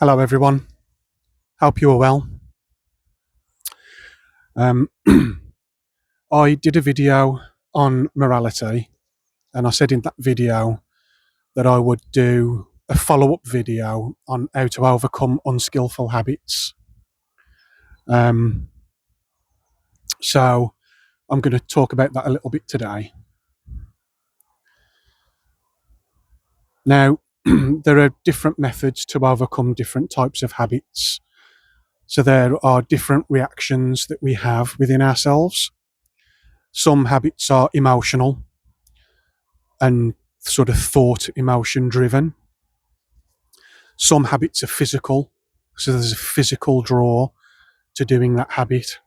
Hello everyone, hope you are well. I did a video on morality, and I said in that video that I would do a follow-up video on how to overcome unskillful habits. So I'm going to talk about that a little bit today. Now, there are different methods to overcome different types of habits. So there are different reactions that we have within ourselves. Some habits are emotional and sort of thought emotion driven. Some habits are physical, so there's a physical draw to doing that habit.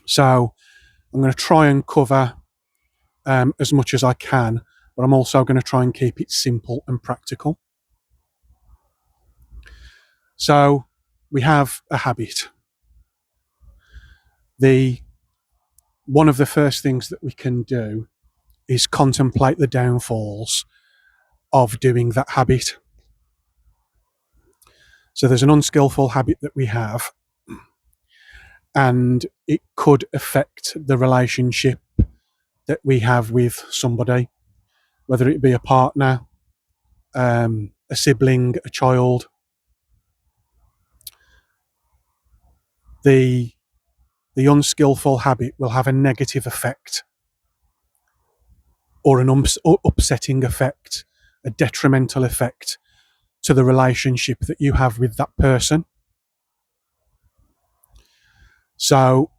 So I'm going to try and cover as much as I can, but I'm also going to try and keep it simple and practical. So we have a habit. One of the first things that we can do is contemplate the downfalls of doing that habit. So there's an unskillful habit that we have, and it could affect the relationship that we have with somebody, whether it be a partner, a sibling, a child. The unskillful habit will have a negative effect, or an upsetting effect, a detrimental effect to the relationship that you have with that person. So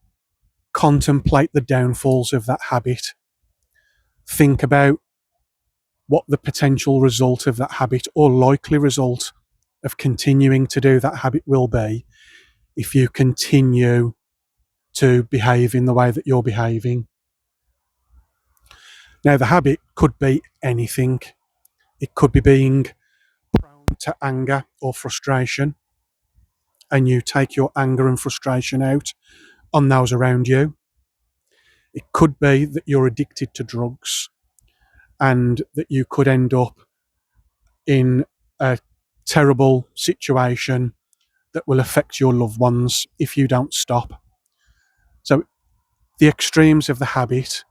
contemplate the downfalls of that habit. Think about what the potential result of that habit, or likely result of continuing to do that habit, will be if you continue to behave in the way that you're behaving. Now, the habit could be anything. It could be being prone to anger or frustration, and you take your anger and frustration out on those around you. It could be that you're addicted to drugs, and that you could end up in a terrible situation that will affect your loved ones if you don't stop. So the extremes of the habit,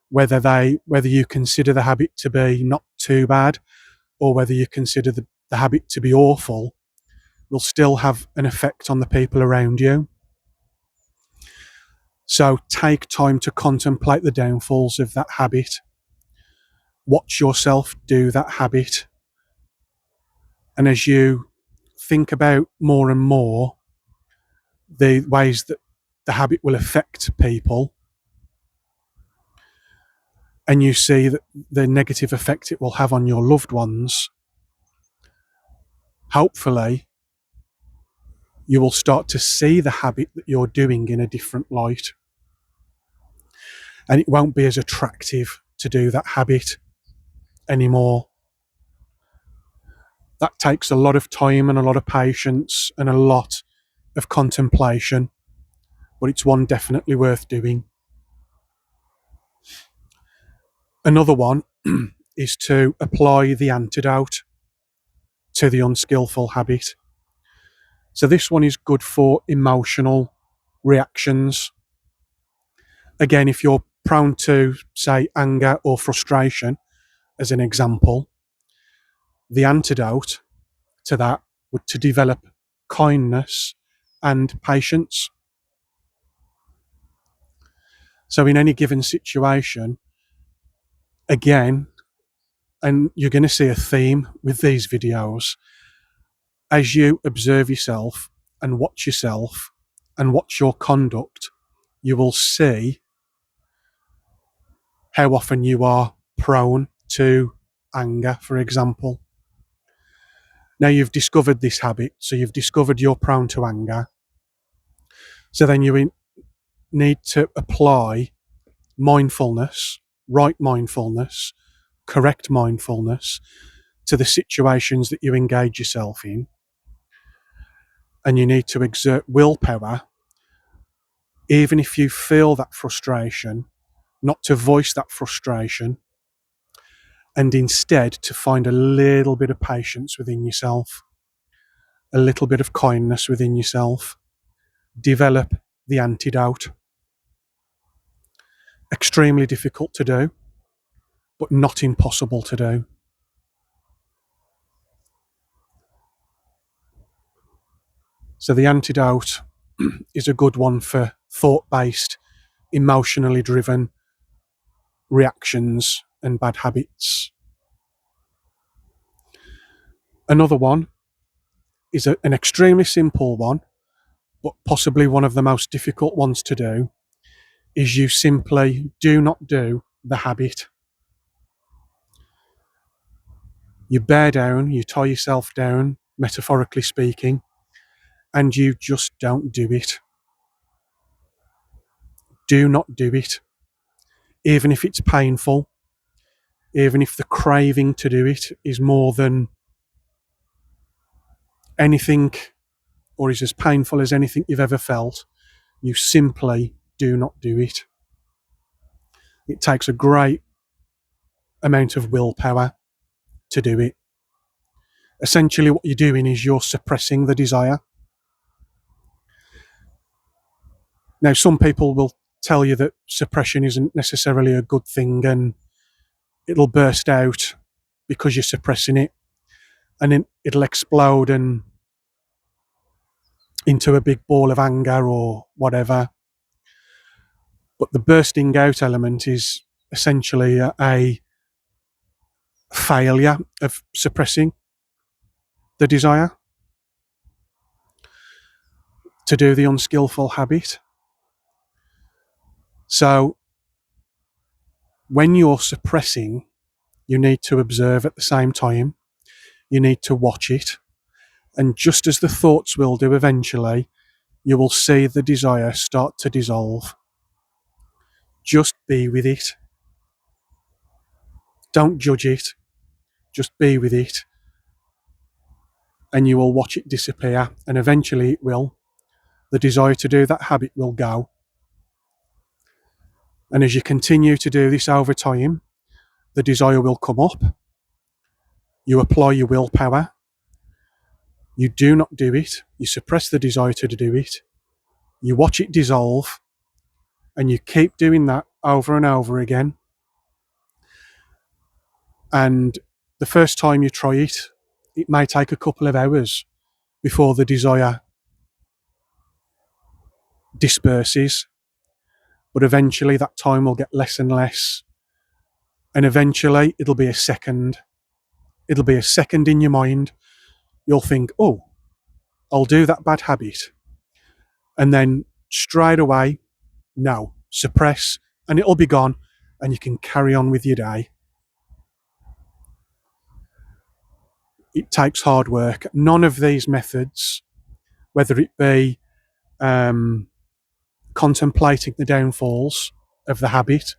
whether you consider the habit to be not too bad, or whether you consider the habit to be awful, will still have an effect on the people around you. So take time to contemplate the downfalls of that habit. Watch yourself do that habit. And as you think about more and more the ways that the habit will affect people, and you see that the negative effect it will have on your loved ones, hopefully you will start to see the habit that you're doing in a different light. And it won't be as attractive to do that habit anymore. That takes a lot of time and a lot of patience and a lot of contemplation, but it's one definitely worth doing. Another one is to apply the antidote to the unskillful habit. So this one is good for emotional reactions. Again, if you're prone to, say, anger or frustration, as an example, the antidote to that would to develop kindness and patience. So in any given situation, again, and you're going to see a theme with these videos, as you observe yourself and watch your conduct, you will see how often you are prone to anger, for example. Now you've discovered this habit, so you've discovered you're prone to anger. So then you need to apply mindfulness, right mindfulness, correct mindfulness to the situations that you engage yourself in. And you need to exert willpower, even if you feel that frustration, not to voice that frustration, and instead to find a little bit of patience within yourself. a little bit of kindness within yourself. Develop the antidote. Extremely difficult to do, but not impossible to do. So the antidote is a good one for thought-based, emotionally driven reactions and bad habits. Another one is an extremely simple one, but possibly one of the most difficult ones to do, is you simply do not do the habit. You bear down, you tie yourself down, metaphorically speaking, and you just don't do it. Do not do it. Even if it's painful, even if the craving to do it is more than anything, or is as painful as anything you've ever felt, you simply do not do it. It takes a great amount of willpower to do it. Essentially, what you're doing is you're suppressing the desire. Now, some people will tell you that suppression isn't necessarily a good thing and it'll burst out because you're suppressing it, and then it'll explode and into a big ball of anger or whatever. But the bursting out element is essentially a failure of suppressing the desire to do the unskillful habit. So when you're suppressing, you need to observe at the same time. You need to watch it. And just as the thoughts will do eventually, you will see the desire start to dissolve. Just be with it. Don't judge it. Just be with it. And you will watch it disappear. And eventually it will. The desire to do that habit will go. And as you continue to do this over time, the desire will come up. You apply your willpower. You do not do it. You suppress the desire to do it. You watch it dissolve. And you keep doing that over and over again. And the first time you try it, it may take a couple of hours before the desire disperses. But eventually that time will get less and less. And eventually it'll be a second. It'll be a second in your mind. You'll think, oh, I'll do that bad habit. And then straight away, no, suppress, and it'll be gone, and you can carry on with your day. It takes hard work. None of these methods, whether it be contemplating the downfalls of the habit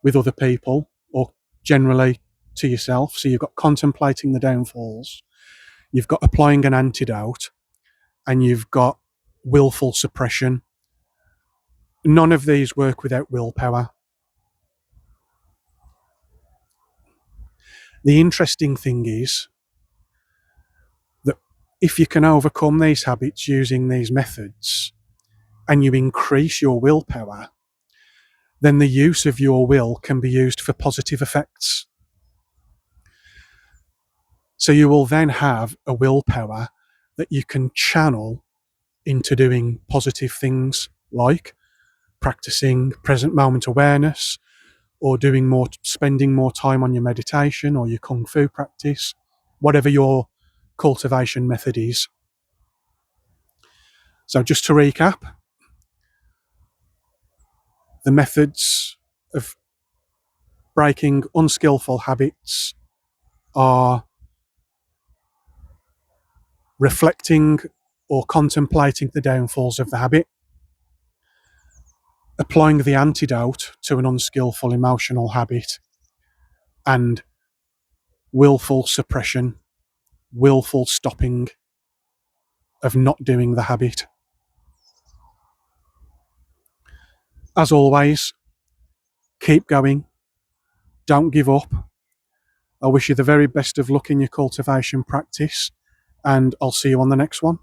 with other people or generally to yourself, so you've got contemplating the downfalls, you've got applying an antidote, and you've got willful suppression. None of these work without willpower. The interesting thing is that if you can overcome these habits using these methods and you increase your willpower, then the use of your will can be used for positive effects. So you will then have a willpower that you can channel into doing positive things like practicing present moment awareness, or spending more time on your meditation or your kung fu practice, whatever your cultivation method is. So just to recap, the methods of breaking unskillful habits are reflecting or contemplating the downfalls of the habit, applying the antidote to an unskillful emotional habit, and willful suppression, willful stopping of not doing the habit. As always, keep going. Don't give up. I wish you the very best of luck in your cultivation practice, and I'll see you on the next one.